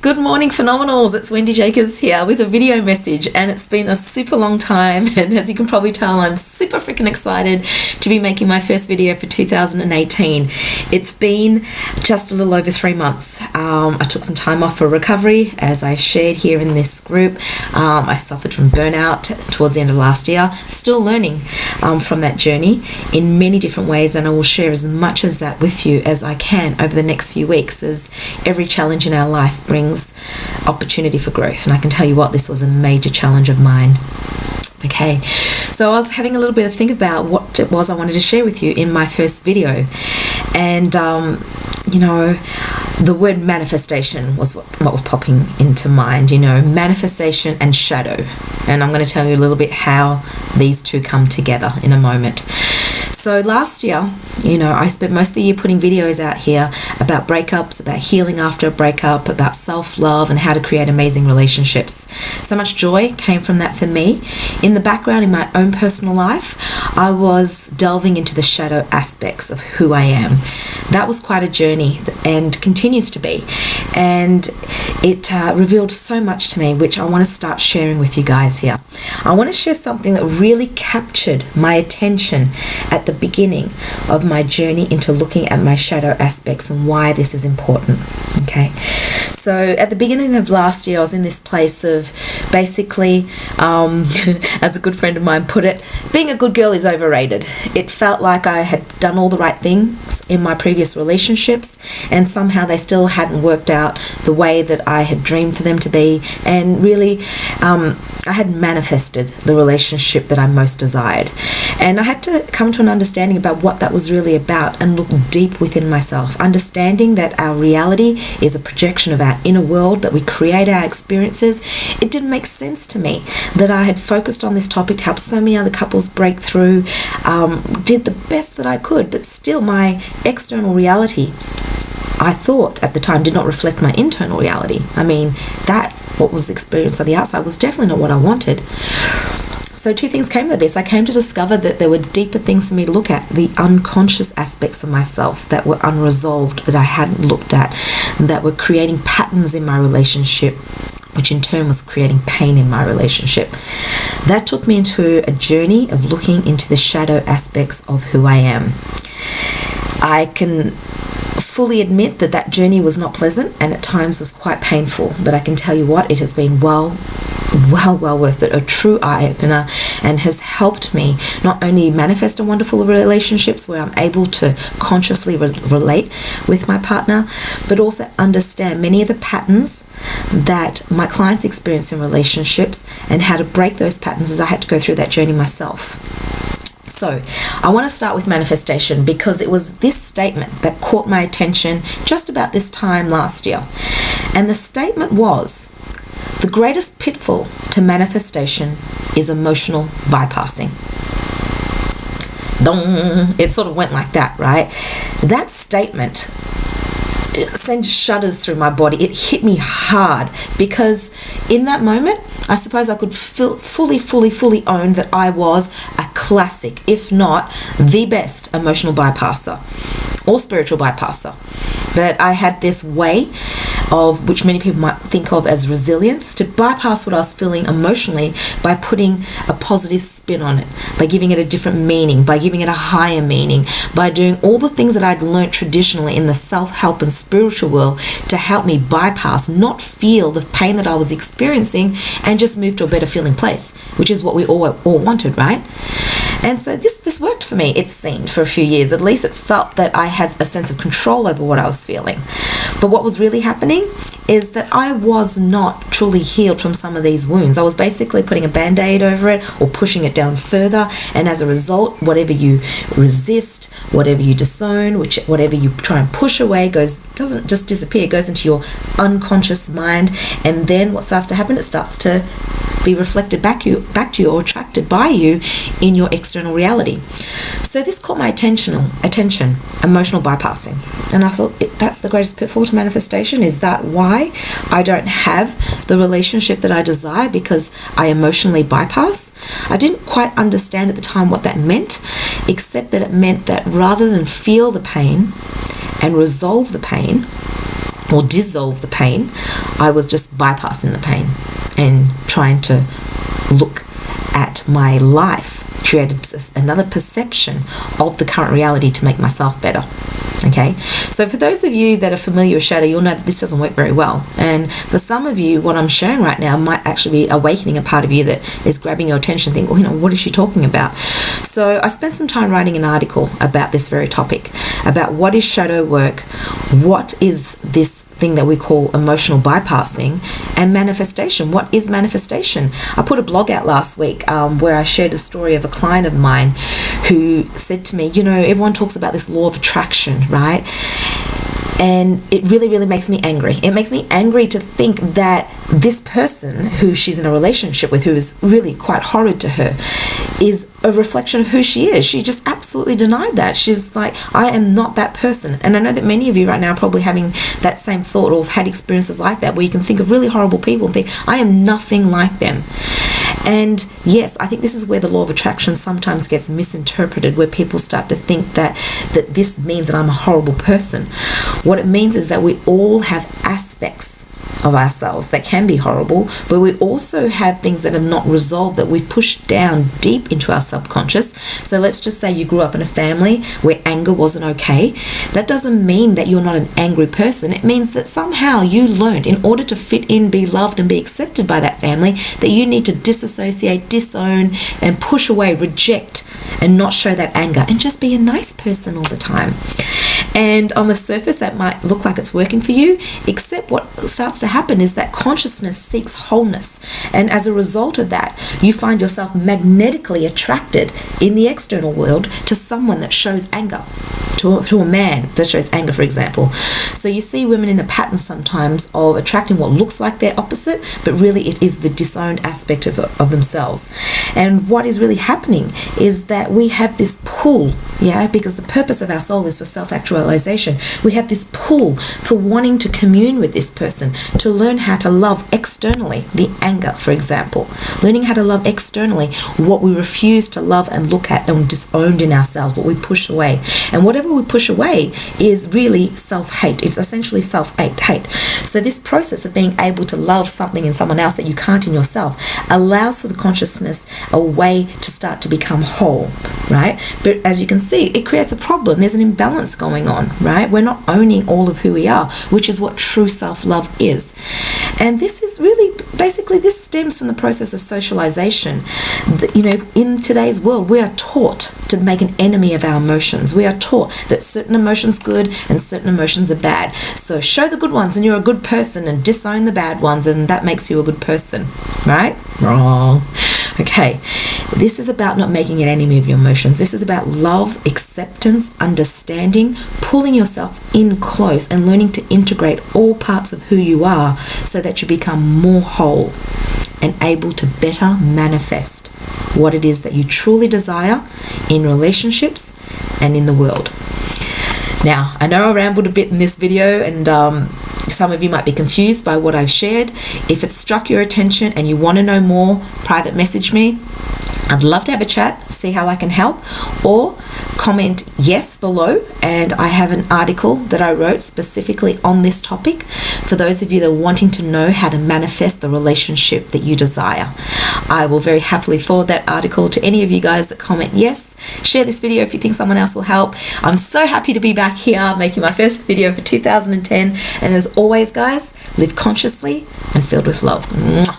Good morning, phenomenals. It's Wendy Jacobs here with a video message, and it's been a super long time, and as you can probably tell, I'm super freaking excited to be making my first video for 2018. It's been just a little over 3 months. I took some time off for recovery, as I shared here in this group. I suffered from burnout towards the end of last year. Still learning from that journey in many different ways, and I will share as much as that with you as I can over the next few weeks, as every challenge in our life brings opportunity for growth. And I can tell you what, this was a major challenge of mine. Okay, so I was having a little bit of think about what it was I wanted to share with you in my first video, and the word manifestation was what was popping into mind. Manifestation and shadow, and I'm going to tell you a little bit how these two come together in a moment. So last year, I spent most of the year putting videos out here about breakups, about healing after a breakup, about self-love and how to create amazing relationships. So much joy came from that for me. In the background, in my own personal life, I was delving into the shadow aspects of who I am. That was quite a journey and continues to be. And it revealed so much to me, which I want to start sharing with you guys here. I want to share something that really captured my attention at the beginning of my journey into looking at my shadow aspects and why this is important. Okay, so at the beginning of last year, I was in this place of basically, as a good friend of mine put it, being a good girl is overrated. It felt like I had done all the right things in my previous relationships, and somehow they still hadn't worked out the way that I had dreamed for them to be, and really I had manifested the relationship that I most desired. And I had to come to an understanding about what that was really about and look deep within myself, understanding that our reality is a projection of our inner world, that we create our experiences. It didn't make sense to me that I had focused on this topic to help so many other couples break through, did the best that I could, but still my external reality, I thought at the time, did not reflect my internal reality. What was experienced on the outside was definitely not what I wanted. So 2 things came with this. I came to discover that there were deeper things for me to look at, the unconscious aspects of myself that were unresolved, that I hadn't looked at, that were creating patterns in my relationship, which in turn was creating pain in my relationship. That took me into a journey of looking into the shadow aspects of who I am. I can fully admit that journey was not pleasant, and at times was quite painful, but I can tell you what, it has been well worth it, a true eye-opener, and has helped me not only manifest a wonderful relationships where I'm able to consciously relate with my partner, but also understand many of the patterns that my clients experience in relationships and how to break those patterns, as I had to go through that journey myself. So I want to start with manifestation, because it was this statement that caught my attention just about this time last year. And the statement was, the greatest pitfall to manifestation is emotional bypassing. It sort of went like that, right? That statement, it sent shudders through my body. It hit me hard, because in that moment, I suppose I could fully own that I was a classic, if not the best emotional bypasser or spiritual bypasser. But I had this way of, which many people might think of as resilience, to bypass what I was feeling emotionally by putting a positive spin on it, by giving it a different meaning, by giving it a higher meaning, by doing all the things that I'd learn't traditionally in the self-help and spiritual world to help me bypass, not feel the pain that I was experiencing, and just move to a better feeling place, which is what we all wanted, right? And so this worked for me, it seemed, for a few years. At least it felt that I had a sense of control over what I was feeling. But what was really happening is that I was not truly healed from some of these wounds. I was basically putting a band-aid over it or pushing it down further. And as a result, whatever you resist, whatever you disown, whatever you try and push away doesn't just disappear, it goes into your unconscious mind. And then what starts to happen, it starts to be reflected back to you or attracted by you in your external reality. So this caught my attention, emotional bypassing. And I thought, that's the greatest pitfall to manifestation. Is that why I don't have the relationship that I desire? Because I emotionally bypass? I didn't quite understand at the time what that meant, except that it meant that rather than feel the pain and resolve the pain, or dissolve the pain. I was just bypassing the pain and trying to look at my life, created another perception of the current reality to make myself better. Okay, so for those of you that are familiar with shadow, you'll know that this doesn't work very well. And for some of you, what I'm sharing right now might actually be awakening a part of you that is grabbing your attention, think, well, what is she talking about? So I spent some time writing an article about this very topic, about what is shadow work, what is this thing that we call emotional bypassing, and manifestation. What is manifestation? I put a blog out last week where I shared a story of a client of mine who said to me, everyone talks about this law of attraction, right? And it really, really makes me angry. It makes me angry to think that this person who she's in a relationship with, who is really quite horrid to her, is a reflection of who she is. She just absolutely denied that. She's like, I am not that person. And I know that many of you right now are probably having that same thought or have had experiences like that, where you can think of really horrible people and think, I am nothing like them. And yes, I think this is where the law of attraction sometimes gets misinterpreted, where people start to think that this means that I'm a horrible person. What it means is that we all have aspects of ourselves that can be horrible, but we also have things that are not resolved, that we've pushed down deep into our subconscious. So let's just say you grew up in a family where anger wasn't okay. That doesn't mean that you're not an angry person. It means that somehow you learned, in order to fit in, be loved, and be accepted by that family, that you need to disassociate, disown, and push away, reject, and not show that anger, and just be a nice person all the time. And on the surface, that might look like it's working for you, except what starts to happen is that consciousness seeks wholeness. And as a result of that, you find yourself magnetically attracted in the external world to someone that shows anger, to a man that shows anger, for example. So you see women in a pattern sometimes of attracting what looks like their opposite, but really it is the disowned aspect of themselves. And what is really happening is that we have this pull, because the purpose of our soul is for self-actualization. We have this pull for wanting to commune with this person, to learn how to love externally, the anger, for example. Learning how to love externally what we refuse to love and look at and disowned in ourselves, what we push away. And whatever we push away is really self-hate. It's essentially self-hate. So this process of being able to love something in someone else that you can't in yourself allows for the consciousness a way to start to become whole, right? But as you can see, it creates a problem. There's an imbalance going on, right? We're not owning all of who we are, which is what true self-love is. And this is really, basically, this stems from the process of socialization. In today's world, we are taught to make an enemy of our emotions. We are taught that certain emotions are good and certain emotions are bad. So show the good ones and you're a good person, and disown the bad ones and that makes you a good person, right? Wrong. Okay, this is about not making an enemy of your emotions. This is about love, acceptance, understanding, pulling yourself in close and learning to integrate all parts of who you are so that you become more whole and able to better manifest what it is that you truly desire in relationships and in the world. Now, I know I rambled a bit in this video, and some of you might be confused by what I've shared. If it struck your attention and you want to know more, private message me. I'd love to have a chat, see how I can help, or comment yes below, and I have an article that I wrote specifically on this topic for those of you that are wanting to know how to manifest the relationship that you desire. I will very happily forward that article to any of you guys that comment yes. Share this video if you think someone else will help. I'm so happy to be back here making my first video for 2010, and as always guys, live consciously and filled with love. Mwah.